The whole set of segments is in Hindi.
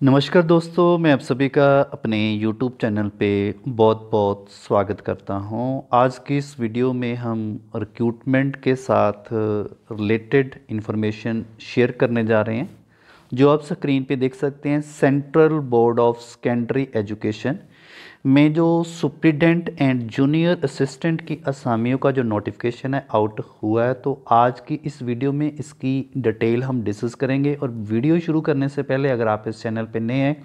नमस्कार दोस्तों, मैं आप सभी का अपने YouTube चैनल पे बहुत बहुत स्वागत करता हूं। आज की इस वीडियो में हम रिक्रूटमेंट के साथ रिलेटेड इन्फॉर्मेशन शेयर करने जा रहे हैं। जो आप स्क्रीन पे देख सकते हैं, central board of secondary education में जो सुप्रिटेंडेंट एंड जूनियर असिस्टेंट की असामियों का जो नोटिफिकेशन है आउट हुआ है, तो आज की इस वीडियो में इसकी डिटेल हम डिस्कस करेंगे। और वीडियो शुरू करने से पहले अगर आप इस चैनल पर नए हैं,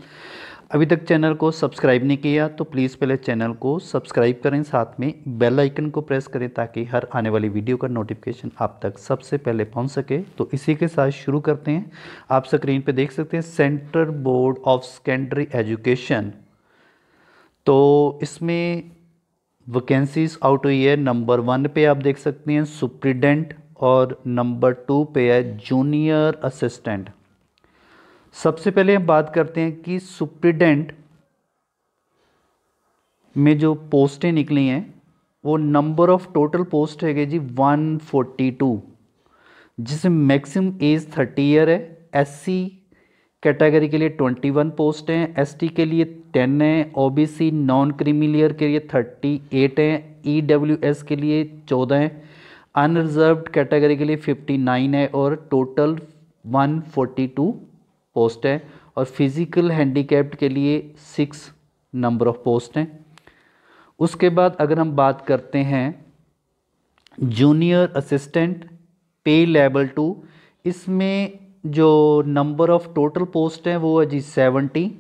अभी तक चैनल को सब्सक्राइब नहीं किया, तो प्लीज़ पहले चैनल को सब्सक्राइब करें, साथ में बेल आइकन को प्रेस करें ताकि हर आने वाली वीडियो का नोटिफिकेशन आप तक सबसे पहले पहुंच सके। तो इसी के साथ शुरू करते हैं। आप स्क्रीन पे देख सकते हैं central board of secondary education, तो इसमें वैकेंसीज आउट हुई है। नंबर 1 पे आप देख सकते हैं सुप्रिटेंडेंट और नंबर 2 पे है जूनियर असिस्टेंट। सबसे पहले हम बात करते हैं कि सुप्रिटेंडेंट में जो पोस्टें निकली हैं वो नंबर ऑफ टोटल पोस्ट है जी 142, जिसमें मैक्सिमम एज 30 ईयर है। एससी कैटेगरी के लिए 21 पोस्ट हैं, एसटी के लिए 10 हैं, ओबीसी नॉन क्रीमी के लिए 38 हैं, ईडब्ल्यूएस के लिए 14 हैं, अनरिजर्व्ड कैटेगरी के लिए 59 है और टोटल 142 पोस्ट हैं। और फिजिकल हैंडीकैप्ड के लिए 6 नंबर ऑफ पोस्ट हैं। उसके बाद अगर हम बात करते हैं जूनियर असिस्टेंट पे लेवल 2, इसमें जो नंबर ऑफ टोटल पोस्ट हैं वो है जी 70,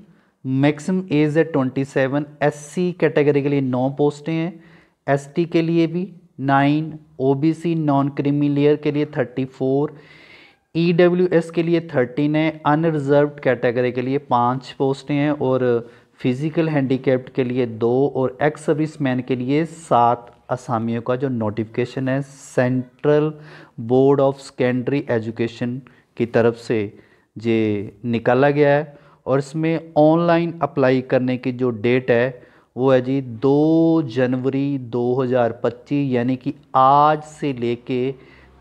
मैक्सिमम एज है 27। एससी कैटेगरी के लिए 9 पोस्टें हैं, एसटी के लिए भी 9, ओबीसी नॉन क्रीमी लेयर के लिए 34, ईडब्ल्यूएस के लिए 13 है, अनरिजर्व्ड कैटेगरी के लिए 5 पोस्टें हैं और फिजिकल हैंडीकैप्ड के लिए 2 और एक्स सर्विसमैन के लिए 7 असामियों का जो नोटिफिकेशन है central board of secondary education की तरफ से ये निकाला गया है। और इसमें ऑनलाइन अप्लाई करने की जो डेट है वो है जी 2 जनवरी 2025, यानी कि आज से लेके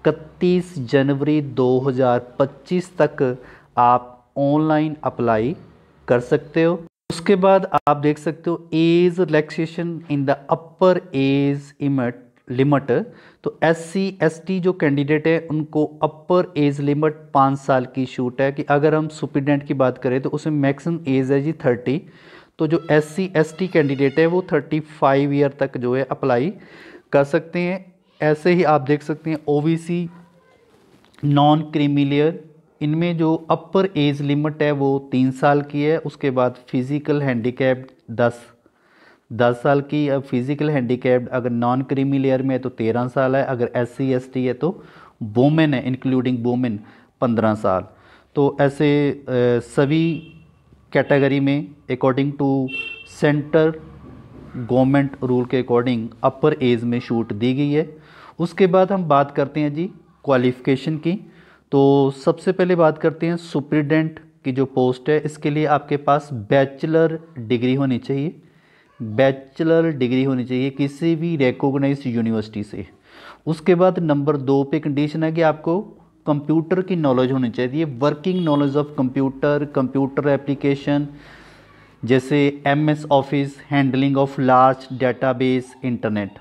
31 जनवरी 2025 तक आप ऑनलाइन अप्लाई कर सकते हो। उसके बाद आप देख सकते हो age relaxation in the upper age limit. तो एससी एसटी जो कैंडिडेट है उनको अपर एज लिमिट 5 साल की छूट है। कि अगर हम सुप्रिटेंडेंट की बात करें तो उसमें मैक्सिमम एज है जी 30, तो जो एससी एसटी कैंडिडेट है वो 35 ईयर तक जो है अप्लाई कर सकते हैं। ऐसे ही आप देख सकते हैं ओबीसी नॉन क्रीमी लेयर, इनमें जो अपर एज लिमिट है वो 3 साल की है। उसके बाद फिजिकल हैंडीकैप्ड 10 साल की। अब फिजिकल हैंडीकैप्ड अगर नॉन क्रीमी लेयर में है तो 13 साल है, अगर एससी एसटी है तो वोमेन है इंक्लूडिंग वोमेन 15 साल। तो ऐसे सभी कैटेगरी में according to centre government rule के अकॉर्डिंग अपर एज में छूट दी गई है। उसके बाद हम बात करते हैं जी क्वालिफ़िकेशन की। तो सबसे पहले बात करते हैं सुप्रिटेंडेंट की जो पोस्ट है, इसके लिए आपके पास बैचलर डिग्री होनी चाहिए। बैचलर डिग्री होनी चाहिए किसी भी रिकॉग्नाइज्ड यूनिवर्सिटी से। उसके बाद नंबर 2 पे कंडीशन है कि आपको कंप्यूटर की नॉलेज होनी चाहिए, working knowledge of computer, computer application जैसे MS office, handling of large database, internet.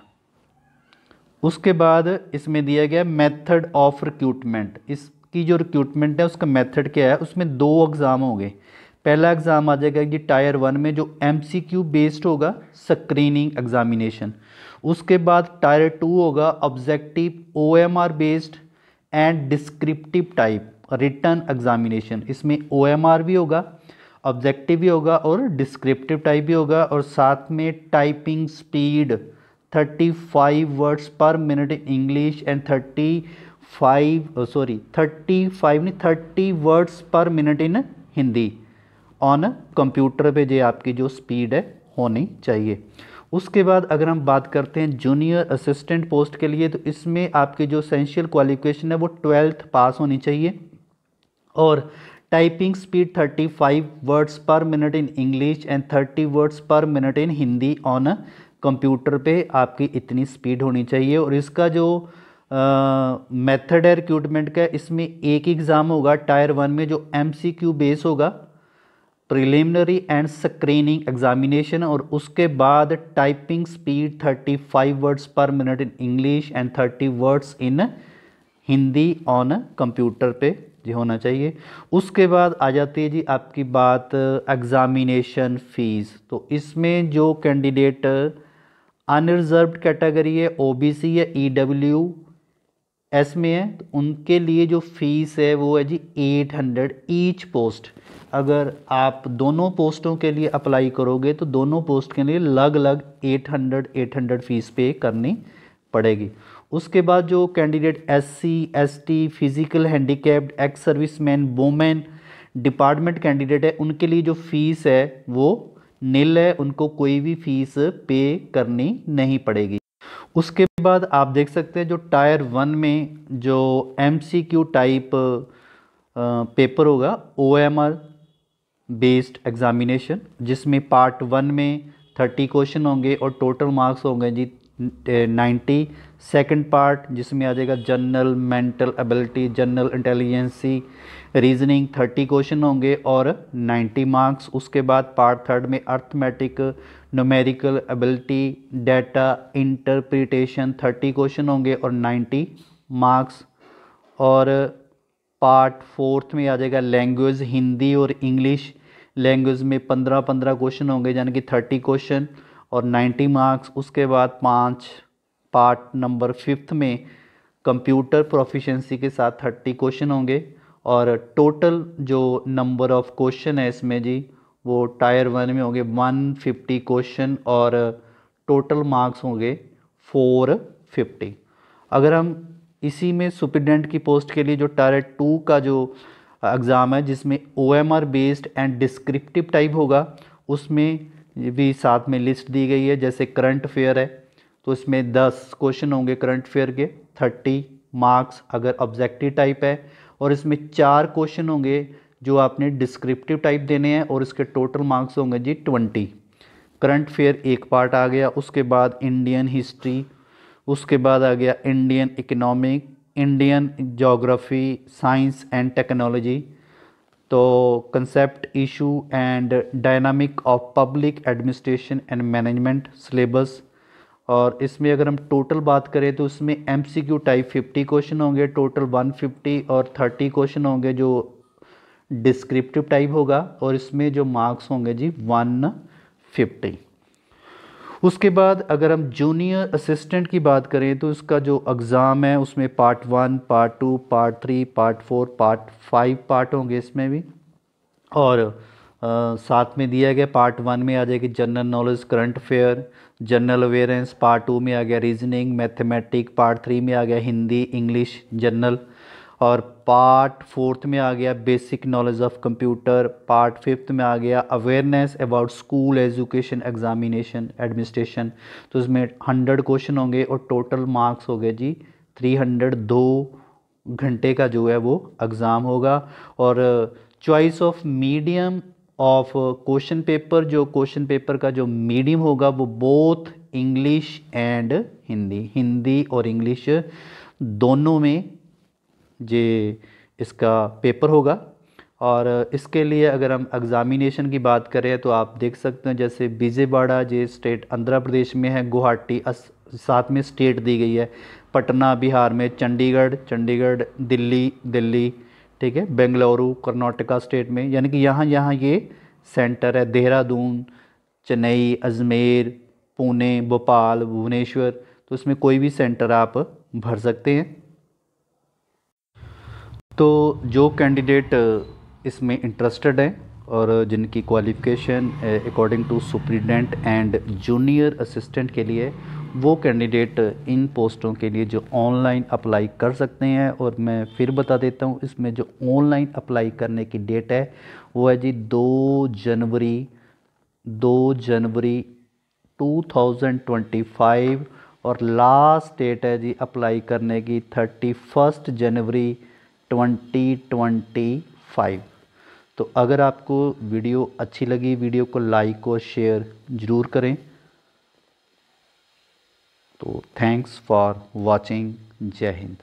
उसके बाद इसमें दिया गया मेथड ऑफ रिक्रूटमेंट। इसकी जो रिक्रूटमेंट है उसका मेथड क्या है, उसमें 2 एग्ज़ाम होंगे। पहला एग्ज़ाम आ जाएगा कि टायर 1 में जो एमसीक्यू बेस्ड होगा, स्क्रीनिंग एग्जामिनेशन। उसके बाद टायर 2 होगा objective OMR based and descriptive type return examination. इसमें ओएमआर भी होगा, ऑब्जेक्टिव भी होगा और डिस्क्रिप्टिव टाइप भी होगा। और साथ में टाइपिंग स्पीड 35 वर्ड्स पर minute in English and 30 words पर minute in Hindi on computer पे जो आपकी जो स्पीड है होनी चाहिए। उसके बाद अगर हम बात करते हैं जूनियर असिस्टेंट पोस्ट के लिए, तो इसमें आपकी जो एसेंशियल क्वालिफिकेशन है वो 12th पास होनी चाहिए और टाइपिंग स्पीड 35 वर्ड्स पर minute in English and 30 words पर minute in Hindi on computer पे आपकी इतनी स्पीड होनी चाहिए। और इसका जो मेथड है रिक्रूटमेंट का, इसमें एक एग्ज़ाम होगा टायर 1 में जो एमसीक्यू बेस होगा, प्रिलिमिनरी एंड स्क्रीनिंग एग्जामिनेशन, और उसके बाद टाइपिंग स्पीड 35 वर्ड्स पर minute in English and 30 words in Hindi on computer पे जी होना चाहिए। उसके बाद आ जाती है जी आपकी बात एग्जामिनेशन फ़ीस। तो इसमें जो कैंडिडेट अनरिजर्व्ड कैटेगरी है, ओबीसी या ईडब्ल्यूएस में है, तो उनके लिए जो फीस है वो है जी 800 ईच पोस्ट। अगर आप दोनों पोस्टों के लिए अप्लाई करोगे तो दोनों पोस्ट के लिए अलग अलग 800 फीस पे करनी पड़ेगी। उसके बाद जो candidate SC, ST, physical handicapped, ex serviceman, women department candidate है, उनके लिए जो फीस है वो निल है, उनको कोई भी फीस पे करनी नहीं पड़ेगी। उसके बाद आप देख सकते हैं जो टायर 1 में जो एमसीक्यू टाइप पेपर होगा, ओएमआर बेस्ड एग्जामिनेशन, जिसमें पार्ट 1 में 30 क्वेश्चन होंगे और टोटल मार्क्स होंगे जी 90। सेकंड पार्ट जिसमें आ जाएगा general mental ability, general intelligence, reasoning, 30 question होंगे और 90 मार्क्स। उसके बाद पार्ट 3 में arithmetic, numerical ability, data interpretation, 30 question होंगे और 90 मार्क्स। और पार्ट 4 में आ जाएगा लैंग्वेज, हिंदी और इंग्लिश लैंग्वेज में 15-15 क्वेश्चन होंगे, यानी कि 30 क्वेश्चन और 90 मार्क्स। उसके बाद पार्ट नंबर 5 में कंप्यूटर प्रोफिशिएंसी के साथ 30 क्वेश्चन होंगे और टोटल जो नंबर ऑफ क्वेश्चन है इसमें जी वो टायर 1 में होंगे 150 क्वेश्चन और टोटल मार्क्स होंगे 450। अगर हम इसी में सुपरिटेंडेंट की पोस्ट के लिए जो टायर 2 का जो एग्ज़ाम है जिसमें OMR based and descriptive type होगा, उसमें भी साथ में लिस्ट दी गई है। जैसे करंट अफेयर है तो इसमें 10 क्वेश्चन होंगे करंट अफेयर के, 30 मार्क्स अगर ऑब्जेक्टिव टाइप है, और इसमें 4 क्वेश्चन होंगे जो आपने डिस्क्रिप्टिव टाइप देने हैं और इसके टोटल मार्क्स होंगे जी 20। करंट अफेयर एक पार्ट आ गया। उसके बाद इंडियन हिस्ट्री, उसके बाद आ गया Indian economic, Indian geography, science and technology, तो concept, issue and dynamic of public administration and management syllabus. और इसमें अगर हम टोटल बात करें तो इसमें एमसीक्यू टाइप 50 क्वेश्चन होंगे टोटल 150 और 30 क्वेश्चन होंगे जो डिस्क्रिप्टिव टाइप होगा और इसमें जो मार्क्स होंगे जी 150। उसके बाद अगर हम जूनियर असिस्टेंट की बात करें तो इसका जो एग्ज़ाम है उसमें part 1, part 2, part 3, part 4, part 5 part होंगे इसमें भी। और साथ में दिया गया पार्ट 1 में आ जाएगी general knowledge, current affair, general awareness, part 2 में आ गया रीजनिंग, मैथमेटिक, पार्ट 3 में आ गया हिंदी, इंग्लिश, जनरल, और पार्ट 4 में आ गया basic knowledge of computer, part 5 में आ गया awareness about school education examination administration. तो इसमें 100 क्वेश्चन होंगे और टोटल मार्क्स हो गए जी 300। 2 घंटे का जो है वो एग्ज़ाम होगा। और choice of medium of question paper, जो क्वेश्चन पेपर का जो मीडियम होगा वो both English and Hindi, Hindi और इंग्लिश दोनों में जे इसका पेपर होगा। और इसके लिए अगर हम एग्ज़ामिनेशन की बात करें तो आप देख सकते हैं जैसे विजयवाड़ा जे स्टेट आंध्र प्रदेश में है, गुवाहाटी साथ में स्टेट दी गई है, पटना बिहार में, चंडीगढ़ दिल्ली, ठीक है, बेंगलुरु कर्नाटका स्टेट में, यानी कि यहाँ ये सेंटर है, देहरादून, चेन्नई, अजमेर, पुणे, भोपाल, भुवनेश्वर, तो इसमें कोई भी सेंटर आप भर सकते हैं। तो जो कैंडिडेट इसमें इंटरेस्टेड हैं और जिनकी qualification according to superintendent and junior assistant के लिए, वो कैंडिडेट इन पोस्टों के लिए जो ऑनलाइन अप्लाई कर सकते हैं। और मैं फिर बता देता हूँ इसमें जो ऑनलाइन अप्लाई करने की डेट है वो है जी 2 जनवरी 2025 और लास्ट डेट है जी अप्लाई करने की 31 जनवरी 2025। तो अगर आपको वीडियो अच्छी लगी, वीडियो को लाइक और शेयर ज़रूर करें। तो थैंक्स फॉर वॉचिंग। जय हिंद।